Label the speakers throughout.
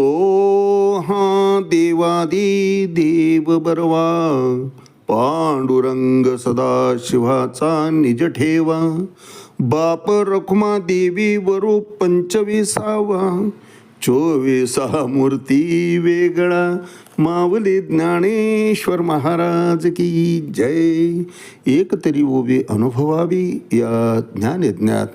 Speaker 1: तो हा देवादी देव बरवा, पांडुरंग सदाशिवाचा निज ठेवा, बाप रखुमा देवी वरू 25वा, 24 मूर्ती वेगळा, मावले ज्ञानेश्वर महाराज की जय. एक तरी ओवी अनुभवावी या ज्ञानयज्ञात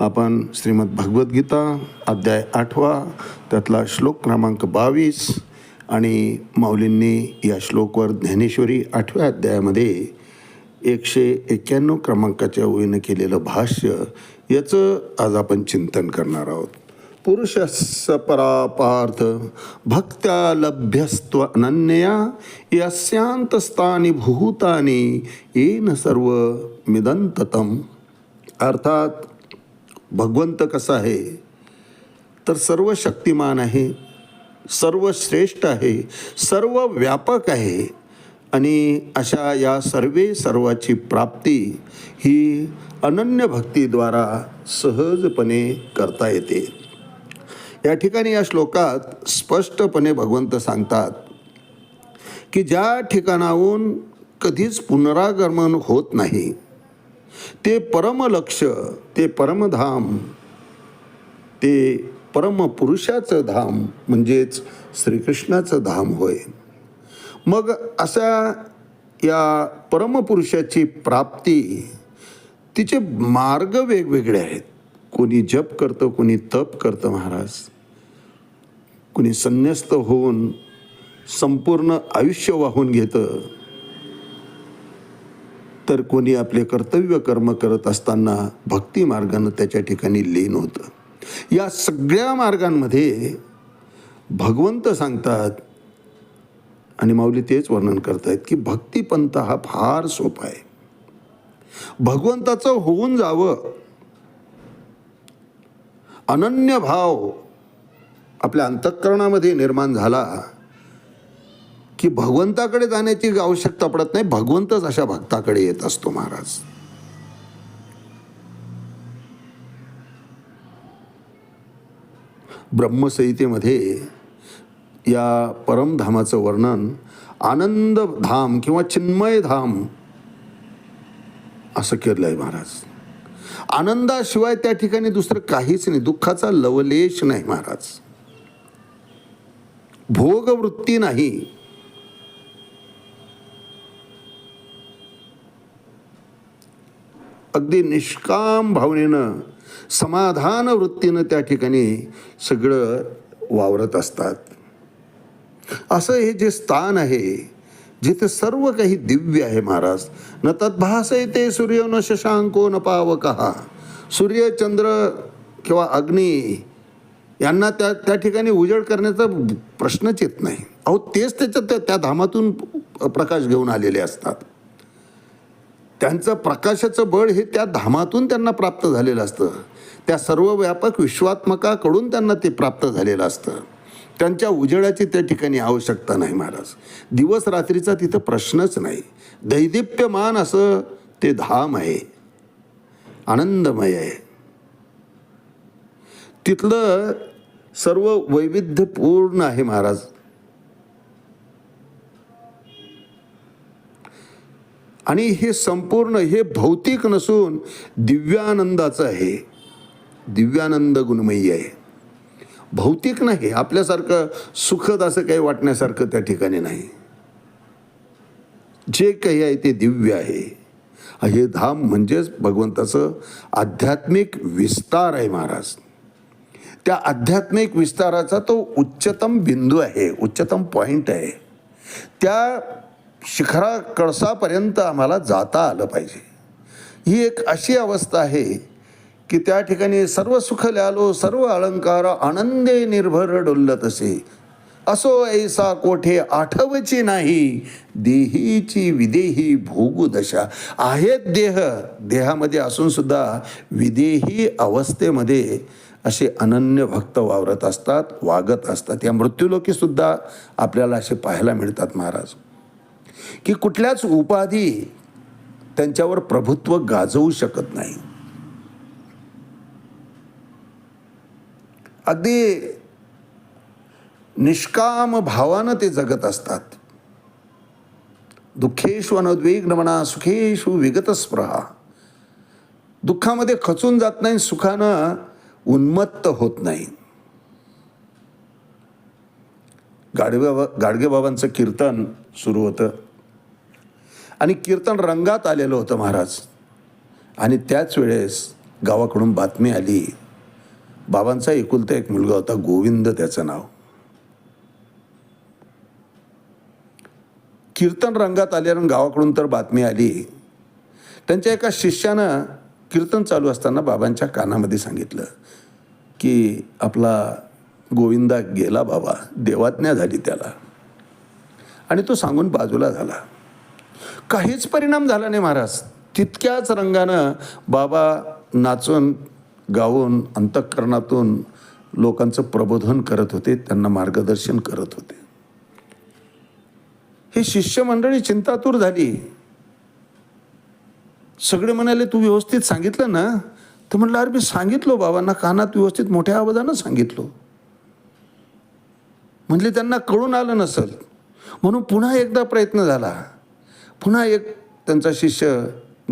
Speaker 1: आपण श्रीमद भगवद्गीता अध्याय 8 त्यातला श्लोक क्रमांक 22 आणि माऊलींनी या श्लोकवर ज्ञानेश्वरी 8व्या अध्यायामध्ये 191 क्रमांकाच्या ओळीनं केलेलं भाष्य याचं आज आपण चिंतन करणार आहोत. पुरुषस्य परापार्थ भक्त्या लभ्यस्त्वनन्यया यस्यांतस्तानि भूतानि येन सर्व मिदन्ततम्. अर्थात भगवंत कसा आहे तर सर्व शक्तिमान आहे, सर्व श्रेष्ठ आहे, सर्व व्यापक आहे आणि अशा या सर्वाची प्राप्ती ही अनन्य भक्तीद्वारा सहजपणे करता येते. या ठिकाणी या श्लोकात स्पष्टपणे भगवंत सांगतात की ज्या ठिकाणाहून कधीच पुनरागमन होत नाही ते परमलक्ष्य, ते परमधाम, ते परमपुरुषाचं धाम म्हणजेच श्रीकृष्णाचं धाम होय. मग अशा या परमपुरुषाची प्राप्ती तिचे मार्ग वेगवेगळे आहेत. कोणी जप करतं, कोणी तप करतं महाराज, कोणी संन्यस्त होऊन संपूर्ण आयुष्य वाहून घेतं, तर कोणी आपले कर्तव्य कर्म करत असताना भक्ती मार्गानं त्याच्या ठिकाणी लीन होतं. या सगळ्या मार्गांमध्ये भगवंत सांगतात आणि माऊली तेच वर्णन करतायत की भक्तिपंथ हा फार सोपा आहे. भगवंताचं होऊन जावं, अनन्य भाव आपल्या अंतःकरणामध्ये निर्माण झाला की भगवंताकडे जाण्याची आवश्यकता पडत नाही, भगवंतच अशा भक्ताकडे येत असतो महाराज. ब्रह्मसंहितेमध्ये या परमधामाचं वर्णन आनंद धाम किंवा चिन्मय धाम असं केलं आहे महाराज. आनंदाशिवाय त्या ठिकाणी दुसरं काहीच नाही, दुःखाचा लवलेश नाही महाराज, भोगवृत्ती नाही. अगदी निष्काम भावनेनं समाधान वृत्तीनं त्या ठिकाणी सगळं वावरत असतात. असं हे जे स्थान आहे जिथे सर्व काही दिव्य आहे महाराज. न तद्भासयते सूर्य न शशांको न पावकः. सूर्य, चंद्र किंवा अग्नी यांना त्या ठिकाणी उजेड करण्याचा प्रश्नच येत नाही. अहो तेच त्या धामातून प्रकाश घेऊन आलेले असतात. त्यांचं प्रकाशाचं बळ हे त्या धामातून त्यांना प्राप्त झालेलं असतं. त्या सर्व व्यापक विश्वात्मकाकडून त्यांना ते प्राप्त झालेलं असतं. त्यांच्या उजेडाची त्या ठिकाणी आवश्यकता नाही महाराज. दिवस रात्रीचा तिथं प्रश्नच नाही. दैदिप्यमान असं ते धाम आहे, आनंदमय आहे. तिथलं सर्व वैविध्यपूर्ण आहे महाराज. आणि हे संपूर्ण हे भौतिक नसून दिव्यानंदाचं आहे, दिव्यानंद गुणमयी आहे. भौतिक नाही, आपल्यासारखं सुखद असं काही वाटण्यासारखं त्या ठिकाणी नाही. जे काही आहे ते दिव्य आहे. हे धाम म्हणजेच भगवंताचं आध्यात्मिक विस्तार आहे महाराज. त्या आध्यात्मिक विस्ताराचा तो उच्चतम बिंदू आहे, उच्चतम पॉइंट आहे. त्या शिखरा कळसापर्यंत आम्हाला जाता आलं पाहिजे. ही एक अशी अवस्था आहे की त्या ठिकाणी सर्व सुख ल्यालो सर्व अलंकार आनंदे निर्भर डोलत असे. असो ऐसा कोठे आठवची नाही, देहीची विदेही भोगू दशा. आहेत देह, देहामध्ये असून सुद्धा विदेही अवस्थेमध्ये असे अनन्य भक्त वावरत असतात, वागत असतात. या मृत्यूलोकी सुद्धा आपल्याला असे पाहायला मिळतात महाराज की कुठल्याच उपाधी त्यांच्यावर प्रभुत्व गाजवू शकत नाही. अगदी निष्काम भावानं ते जगत असतात. दुःखेषु अनद्विग्नमना सुखेषु विगतस्पृहा. दुःखामध्ये खचून जात नाही, सुखानं उन्मत्त होत नाही. गाडगेबाबांचं कीर्तन सुरू होतं आणि कीर्तन रंगात आलेलं होतं महाराज. आणि त्याच वेळेस गावाकडून बातमी आली, बाबांचा एकुलता एक मुलगा होता, गोविंद त्याचं नाव. कीर्तन रंगात आल्यानं गावाकडून तर बातमी आली, त्यांच्या एका शिष्यानं कीर्तन चालू असताना बाबांच्या कानामध्ये सांगितलं की आपला गोविंदा गेला बाबा, देवाज्ञा झाली त्याला. आणि तो सांगून बाजूला झाला. काहीच परिणाम झाला नाही महाराज. तितक्याच रंगानं बाबा नाचून गाऊन अंतःकरणातून लोकांचं प्रबोधन करत होते, त्यांना मार्गदर्शन करत होते. ही शिष्यमंडळी चिंतातूर झाली. सगळे म्हणाले तू व्यवस्थित सांगितलं ना? तर म्हणलं अरे मी सांगितलो बाबांना कानात व्यवस्थित मोठ्या आवाजानं सांगितलो. म्हणले त्यांना कळून आलं नसल म्हणून पुन्हा एकदा प्रयत्न झाला. पुन्हा एक त्यांचा शिष्य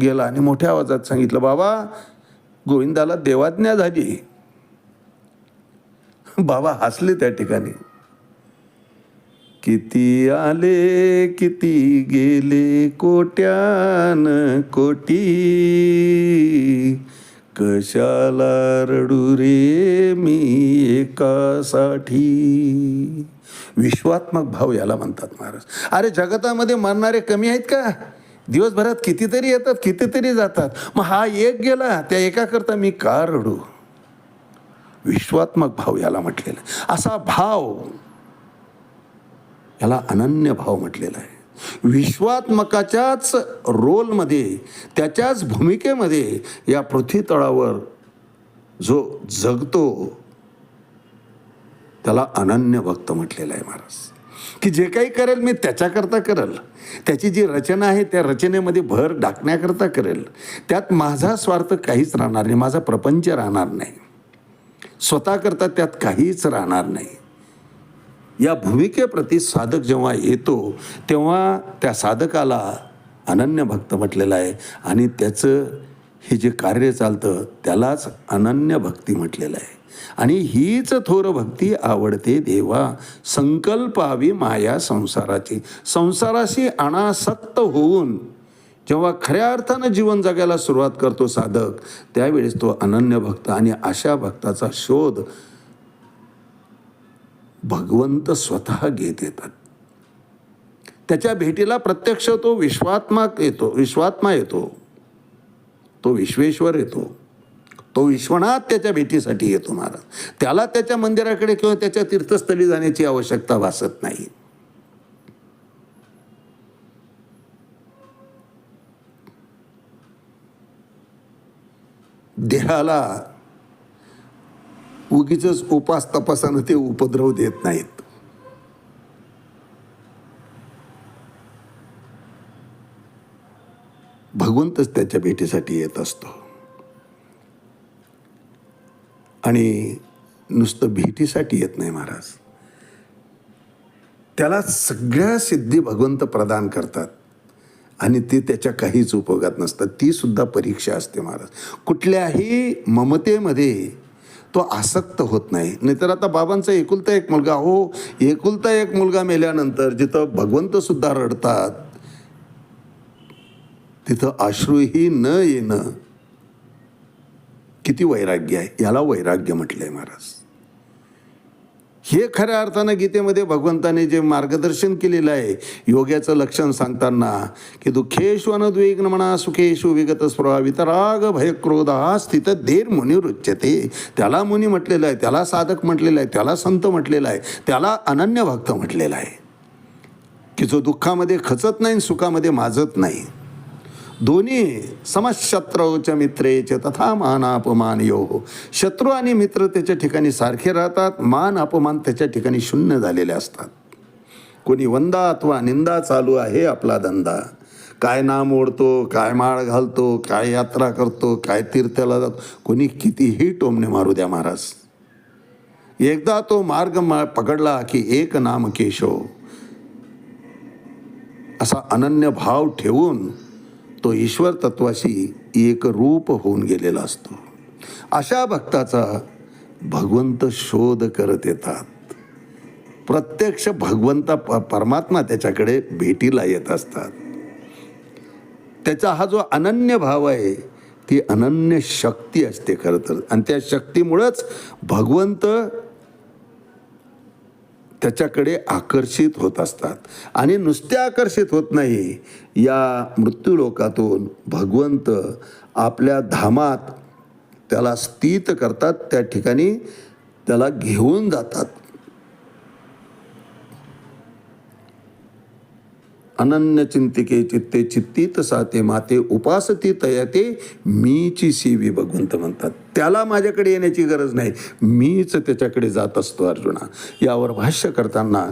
Speaker 1: गेला आणि मोठ्या आवाजात सांगितलं बाबा गोविंदाला देवाज्ञा झाली. बाबा हसले त्या ठिकाणी. किती आले किती गेले कोट्यान कोटी, कशाला रडू रे मी एकासाठी. विश्वात्मक भाव याला म्हणतात महाराज. अरे जगतामध्ये मरणारे कमी आहेत का? दिवसभरात कितीतरी येतात, कितीतरी जातात. मग हा एक गेला, त्या एकाकरता मी का रडू? विश्वात्मक भाव याला म्हटलेला. असा भाव याला अनन्य भाव म्हटलेला आहे. विश्वात्मकाच्याच रोलमध्ये, त्याच्याच भूमिकेमध्ये या पृथ्वी तळावर जो जगतो त्याला अनन्य भक्त म्हटलेलं आहे महाराज. की जे काही करेल मी त्याच्याकरता करेल, त्याची जी रचना आहे त्या रचनेमध्ये भर टाकण्याकरता करेल. त्यात माझा स्वार्थ काहीच राहणार नाही, माझा प्रपंच राहणार नाही, स्वतःकरता त्यात काहीच राहणार नाही. या भूमिकेप्रती साधक जेव्हा येतो तेव्हा त्या साधकाला अनन्य भक्त म्हटलेलं आहे. आणि त्याचं हे जे कार्य चालतं त्यालाच अनन्य भक्ती म्हटलेलं आहे. आणि हीच थोर भक्ती आवडते देवा, संकल्पावी माया संसाराची. संसाराशी अनासक्त होऊन जेव्हा खऱ्या अर्थानं जीवन जगायला सुरुवात करतो साधक, त्यावेळेस तो अनन्य भक्त. आणि अशा भक्ताचा शोध भगवंत स्वतः घेत येतात. त्याच्या भेटीला प्रत्यक्ष तो विश्वात्मा येतो, तो विश्वेश्वर येतो, तो विश्वनाथ त्याच्या भेटीसाठी येतो महाराज. त्याला त्याच्या मंदिराकडे किंवा त्याच्या तीर्थस्थळी जाण्याची आवश्यकता भासत नाही. देहाला उगीच उपास तपासानं ते उपद्रव देत नाहीत. भगवंतच त्याच्या भेटीसाठी येत असतो. आणि नुसतं भेटीसाठी येत नाही महाराज, त्याला सगळ्या सिद्धी भगवंत प्रदान करतात आणि ते त्याच्या काहीच उपयोगात नसतात. ती सुद्धा परीक्षा असते महाराज. कुठल्याही ममतेमध्ये तो आसक्त होत नाही. नाहीतर आता बाबांचा एकुलता एक मुलगा, हो एकुलता एक मुलगा मेल्यानंतर जिथं भगवंत सुद्धा रडतात तिथं अश्रूही न येणं किती वैराग्य आहे. याला वैराग्य म्हटलंय महाराज. हे खऱ्या अर्थानं गीतेमध्ये भगवंताने जे मार्गदर्शन केलेलं आहे योग्याचं लक्षण सांगताना की दुःखेषु अनद्विग्नमना सुखेषु विगतस्पृहा वितराग भयक्रोधा स्थित धीर मुनिरुच्यते. त्याला मुनी म्हटलेलं आहे, त्याला साधक म्हटलेलं आहे, त्याला संत म्हटलेलं आहे, त्याला अनन्य भक्त म्हटलेलं आहे. की जो दुःखामध्ये खचत नाही, सुखामध्ये माजत नाही. दोन्ही समशत्रौच मित्रेच तथा मान अपमान यो. शत्रू आणि मित्र त्याच्या ठिकाणी सारखे राहतात, मान अपमान त्याच्या ठिकाणी शून्य झालेले असतात. कोणी वंदा अथवा निंदा चालू आहे आपला धंदा. काय नाम ओढतो, काय माळ घालतो, काय यात्रा करतो, काय तीर्थाला जातो, कोणी कितीही टोमणे मारू द्या महाराज, एकदा तो मार्ग पकडला की एक नाम केशव, असा अनन्य भाव ठेवून तो ईश्वर तत्वाशी एक रूप होऊन गेलेला असतो. अशा भक्ताचा भगवंत शोध करत येतात. प्रत्यक्ष भगवंता परमात्मा त्याच्याकडे भेटीला येत असतात. त्याचा हा जो अनन्य भाव आहे ती अनन्य शक्ती असते खरं तर, आणि त्या शक्तीमुळंच भगवंत त्याच्याकडे आकर्षित होत असतात. आणि नुसते आकर्षित होत नाही, या मृत्यूलोकातून भगवंत आपल्या धामात त्याला स्थित करतात, त्या ठिकाणी त्याला घेऊन जातात. अनन्य चिंतिके चित्ते चित्तीत साते माते उपासती तयते मीची सेवी भगवंत म्हणतात. त्याला माझ्याकडे येण्याची गरज नाही, मीच त्याच्याकडे जात असतो अर्जुना. यावर भाष्य करताना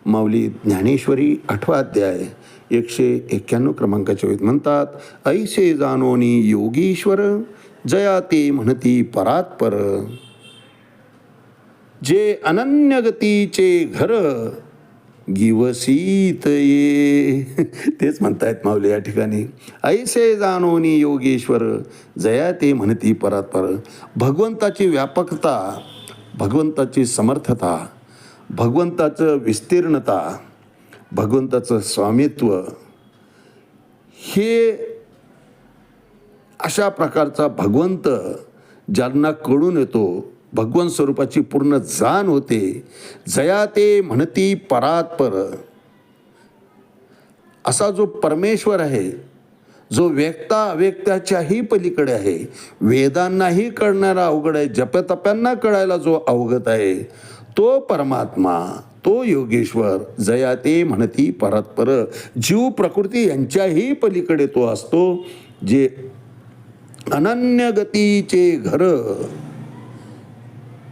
Speaker 1: माऊली ज्ञानेश्वरी 8वा अध्याय 191 क्रमांकाच्या वेळी म्हणतात, ऐसे जाणोनी योगीश्वर जया ते म्हणती परात्पर, जे अनन्य गतीचे घर गिवसीत ये. तेच म्हणतायत माऊली या ठिकाणी. ऐसे जाणोनी योगेश्वर जया ते म्हणती परात्पर. भगवंताची व्यापकता, भगवंताची समर्थता, भगवंताचं विस्तीर्णता, भगवंताचं स्वामित्व, हे अशा प्रकारचा भगवंत ज्यांना कळून येतो, भगवंत स्वरूपाची पूर्ण जाण होते, जया ते म्हणती परात्पर, असा जो परमेश्वर आहे, जो व्यक्ता अव्यक्ताच्याही पलीकडे आहे, वेदांनाही कळणारा अवघड आहे, जपतप्यांना कळायला जो अवगत आहे, तो परमात्मा, तो योगेश्वर जया ते म्हणती परात्पर, जीव प्रकृती यांच्याही पलीकडे तो असतो, जे अनन्य गतीचे घर.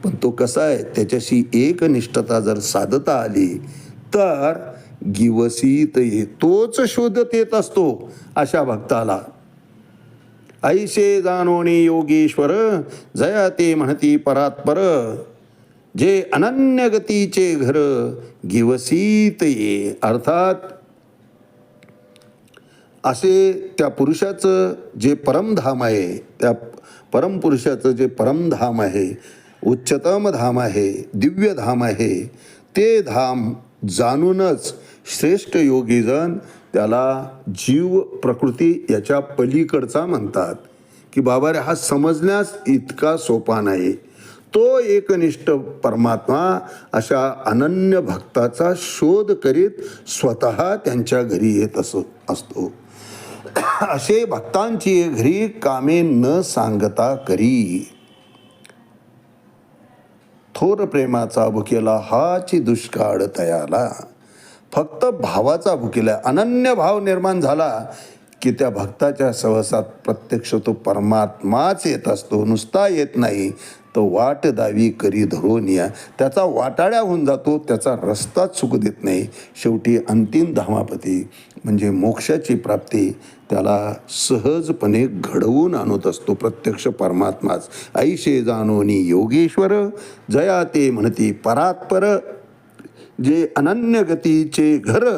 Speaker 1: पण तो कसा आहे, त्याच्याशी एकनिष्ठता जर साधता आली तर गिवसीत ये, तोच शोधत येत असतो अशा भक्ताला. ऐसे जाणोनी योगेश्वर जया ते म्हणती परात्पर, जे अनन्य गतीचे घर गिवसीत ये. अर्थात असे त्या पुरुषाचं जे परमधाम आहे, त्या परमपुरुषाचं जे परमधाम आहे, उच्चतम धाम आहे, दिव्य धाम आहे, ते धाम जाणूनच श्रेष्ठ योगीजन त्याला जीव प्रकृती याच्या पलीकडचा म्हणतात. की बाबा रे, हा समजण्यास इतका सोपा नाही. तो एकनिष्ठ परमात्मा अशा अनन्य भक्ताचा शोध करीत स्वतः त्यांच्या घरी येत असतो. असे भक्तांची घरी कामे न सांगता करी, थोर प्रेमाचा भुकेला हाची दुष्काळ तयाला. फक्त भावाचा भुकेला, अनन्य भाव निर्माण झाला की त्या भक्ताच्या सहवासात प्रत्यक्ष तो परमात्माच येत असतो, नुसता येत नाही. तो वाट दावी करी धरून या, त्याचा वाटाड्या होऊन जातो, त्याचा रस्ताच चुकू देत नाही. शेवटी अंतिम धामापती म्हणजे मोक्षाची प्राप्ती त्याला सहजपणे घडवून आणत असतो प्रत्यक्ष परमात्माच. ऐशे जाणोनी योगेश्वर जया ते म्हणती परात्पर, जे अनन्य गतीचे घर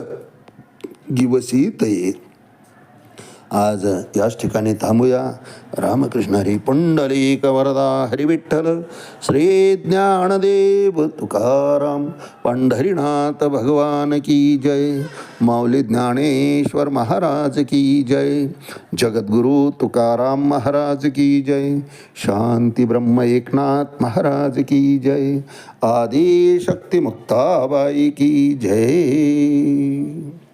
Speaker 1: गिवसीत ये. आज याच ठिकाणी थांबूया. रामकृष्ण हरी पुंडलिक वरदा हरी विठ्ठल. श्री ज्ञानदेव तुकाराम पंढरीनाथ भगवान की जय. माऊली ज्ञानेश्वर महाराज की जय. जगद्गुरु तुकाराम महाराज की जय. शांती ब्रह्म एकनाथ महाराज की जय. आदि शक्ती मुक्ताबाई की जय.